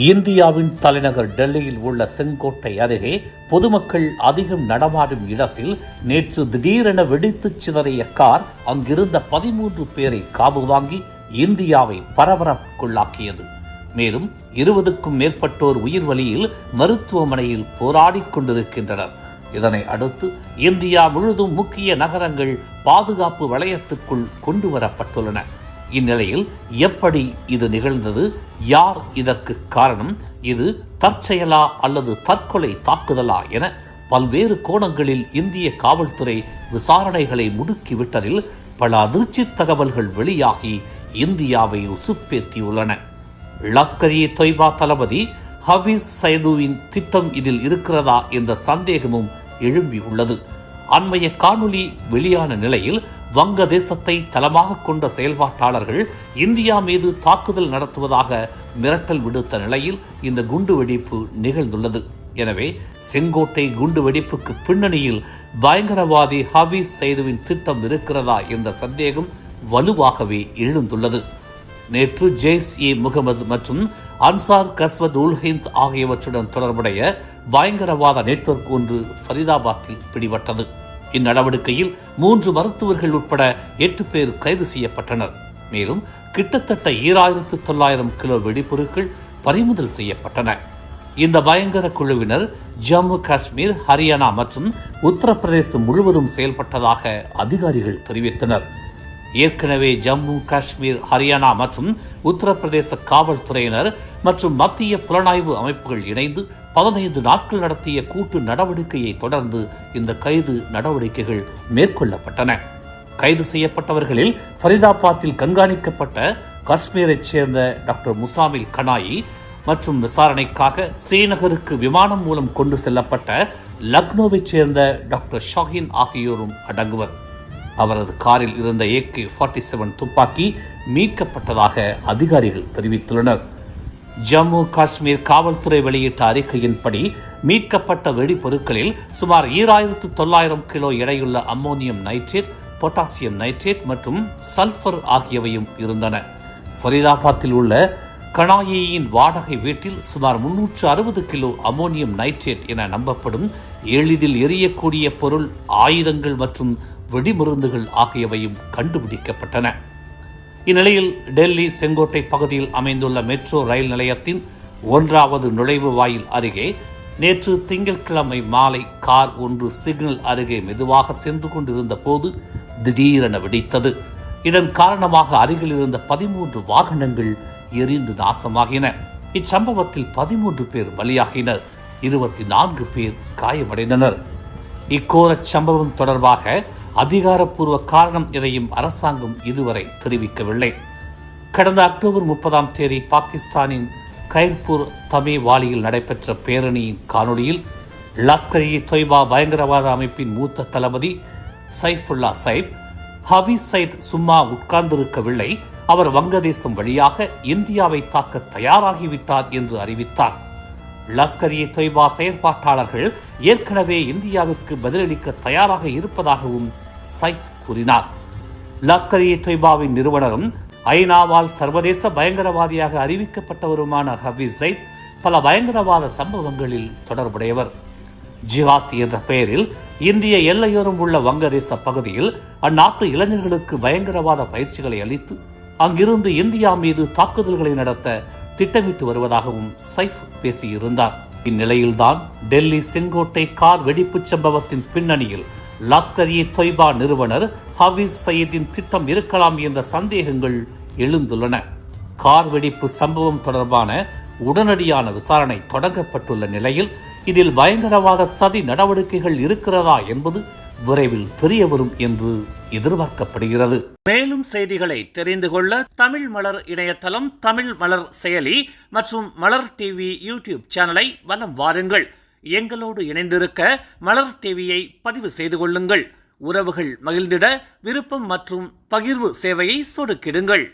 இந்தியாவின் தலைநகர் டெல்லியில் உள்ள செங்கோட்டை அருகே பொதுமக்கள் அதிகம் நடமாடும் இடத்தில் நேற்று திடீரென வெடித்துச் சிதறிய கார் அங்கிருந்த 13 பேரை காவு வாங்கி இந்தியாவை பரபரப்புக்குள்ளாக்கியது. மேலும் 20க்கும் மேற்பட்டோர் உயிர் வலியில் மருத்துவமனையில் போராடிக் கொண்டிருக்கின்றனர். இதனை அடுத்து இந்தியா முழுவதும் முக்கிய நகரங்கள் பாதுகாப்பு வளையத்துக்குள் கொண்டு வரப்பட்டுள்ளன. இந்நிலையில் எப்படி இது நிகழ்ந்தது, யார் இதற்கு காரணம், இது தற்செயலா அல்லது தற்கொலை தாக்குதலா என பல்வேறு கோணங்களில் இந்திய காவல்துறை விசாரணைகளை முடுக்கிவிட்டதில் பல அதிர்ச்சி தகவல்கள் வெளியாகி இந்தியாவை உசுப்பேத்தியுள்ளன. லஷ்கர்-இ-தொய்பா தளபதி ஹபீஸ் சயீதுவின் திட்டம் இதில் இருக்கிறதா என்ற சந்தேகமும் எழும்பியுள்ளது. அண்மைய காணொலி வெளியான நிலையில் வங்கதேசத்தை தளமாக கொண்ட செயல்பாட்டாளர்கள் இந்தியா மீது தாக்குதல் நடத்துவதாக மிரட்டல் விடுத்த நிலையில் இந்த குண்டுவெடிப்பு நிகழ்ந்துள்ளது. எனவே செங்கோட்டை குண்டுவெடிப்புக்கு பின்னணியில் பயங்கரவாதி ஹபீஸ் சயீதுவின் திட்டம் இருக்கிறதா என்ற சந்தேகம் வலுவாகவே எழுந்துள்ளது. நேற்று ஜெய்ஷ்-இ-முகமது மற்றும் அன்சார் கஸ்வத் உல் ஹிந்த் ஆகியவற்றுடன் தொடர்புடைய பயங்கரவாத நெட்வொர்க் ஒன்று ஃபரிதாபாத்தில் பிடிபட்டது. இந்நடவடிக்கையில் 3 மருத்துவர்கள் உட்பட 8 பேர் கைது செய்யப்பட்டனர். மேலும் கிட்டத்தட்ட 2900 கிலோ வெடிப்பொருட்கள் பறிமுதல் செய்யப்பட்டன. இந்த பயங்கர குழுவினர் ஜம்மு காஷ்மீர், ஹரியானா மற்றும் உத்தரப்பிரதேசம் முழுவதும் செயல்பட்டதாக அதிகாரிகள் தெரிவித்தனர். ஏற்கனவே ஜம்மு காஷ்மீர், ஹரியானா மற்றும் உத்தரப்பிரதேச காவல்துறையினர் மற்றும் மத்திய புலனாய்வு அமைப்புகள் இணைந்து 15 நாட்கள் நடத்திய கூட்டு நடவடிக்கையை தொடர்ந்து இந்த கைது நடவடிக்கைகள் மேற்கொள்ளப்பட்டன. கைது செய்யப்பட்டவர்களில் ஃபரிதாபாத்தில் கண்காணிக்கப்பட்ட காஷ்மீரைச் சேர்ந்த டாக்டர் முசாமில் கனாயி மற்றும் விசாரணைக்காக ஸ்ரீநகருக்கு விமானம் மூலம் கொண்டு செல்லப்பட்ட லக்னோவைச் சேர்ந்த டாக்டர் ஷாஹின் ஆகியோரும் அடங்குவர். அவரது காரில் இருந்த AK-47 துப்பாக்கி மீட்கப்பட்டதாக அதிகாரிகள் தெரிவித்துள்ளனர். ஜம்மு காஷ்மீர் காவல்துறை வெளியிட்ட அறிக்கையின்படி மீட்கப்பட்ட வெடிப்பொருட்களில் சுமார் 2900 கிலோ எடையுள்ள அம்மோனியம் நைட்ரேட், பொட்டாசியம் நைட்ரேட் மற்றும் சல்பர் ஆகியவையும் இருந்தன. ஃபரிதாபாத்தில் உள்ள கனாயியின் வாடகை வீட்டில் சுமார் 360 கிலோ அம்மோனியம் நைட்ரேட் என நம்பப்படும் எளிதில் எரியக்கூடிய பொருள், ஆயுதங்கள் மற்றும் வெடிமருந்துகள் ஆகியவையும் கண்டுபிடிக்கப்பட்டன. இந்நிலையில் டெல்லி செங்கோட்டை பகுதியில் அமைந்துள்ள மெட்ரோ ரயில் நிலையத்தின் 1வது நுழைவு வாயில் அருகே நேற்று திங்கட்கிழமை மாலை கார் ஒன்று சிக்னல் அருகே மெதுவாக சென்று கொண்டிருந்த போது திடீரென வெடித்தது. இதன் காரணமாக அருகில் இருந்த 13 வாகனங்கள் எரிந்து நாசமாகின. இச்சம்பவத்தில் 13 பேர் பலியாகினர், 24 பேர் காயமடைந்தனர். இக்கோரச் சம்பவம் தொடர்பாக அதிகாரப்பூர்வ காரணம் எதையும் அரசாங்கம் இதுவரை தெரிவிக்கவில்லை. கடந்த அக்டோபர் 30ஆம் தேதி பாகிஸ்தானின் கைர்பூர் தமேவாலியில் நடைபெற்ற பேரணியின் காணொலியில் லஷ்கர்-இ-தொய்பா பயங்கரவாத அமைப்பின் மூத்த தளபதி சைஃபுல்லா சைப், ஹபீஸ் சயீத் சும்மா உட்கார்ந்திருக்கவில்லை, அவர் வங்கதேசம் வழியாக இந்தியாவை தாக்க தயாராகிவிட்டார் என்று அறிவித்தார். லஷ்கர்-இ-தொய்பா செயற்பாட்டாளர்கள் ஏற்கனவே இந்தியாவிற்கு பதிலளிக்க தயாராக இருப்பதாகவும் சைஃப் கூறினார். லஷ்கர்-இ-தொய்பாவின் நிறுவனரும் ஐநாவால் சர்வதேச பயங்கரவாதியாக அறிவிக்கப்பட்டவருமான ஹபீஸ் சயீத் பல பயங்கரவாத சம்பவங்களில் தொடர்புடையவர். ஜிஹாத் என்ற பெயரில் இந்திய எல்லையோரம் உள்ள வங்கதேச பகுதியில் அந்நாட்டு இளைஞர்களுக்கு பயங்கரவாத பயிற்சிகளை அளித்து அங்கிருந்து இந்தியா மீது தாக்குதல்களை நடத்த திட்டமிட்டு வருவதாகவும் சைஃப் பேசியிருந்தார். இந்நிலையில்தான் டெல்லி செங்கோட்டை கார் வெடிப்பு சம்பவத்தின் பின்னணியில் லஷ்கர்-இ-தொய்பா நிறுவனர் ஹபீஸ் சயீதின் திட்டம் இருக்கலாம் என்ற சந்தேகங்கள் எழுந்துள்ளன. கார் வெடிப்பு சம்பவம் தொடர்பான உடனடியான விசாரணை தொடங்கப்பட்டுள்ள நிலையில் இதில் பயங்கரவாத சதி நடவடிக்கைகள் இருக்கிறதா என்பது விரைவில் தெரியவரும் என்று எதிர்பார்க்கப்படுகிறது. மேலும் செய்திகளை தெரிந்து கொள்ள தமிழ் மலர் இணையதளம், தமிழ் மலர் செயலி மற்றும் மலர் டிவி யூடியூப் சேனலை வலம் வாருங்கள். எங்களோடு இணைந்திருக்க மலர் டிவியை பதிவு செய்து கொள்ளுங்கள். உறவுகள் மகிழ்ந்திட விருப்பம் மற்றும் பகிர்வு சேவையை சொடுக்கிடுங்கள்.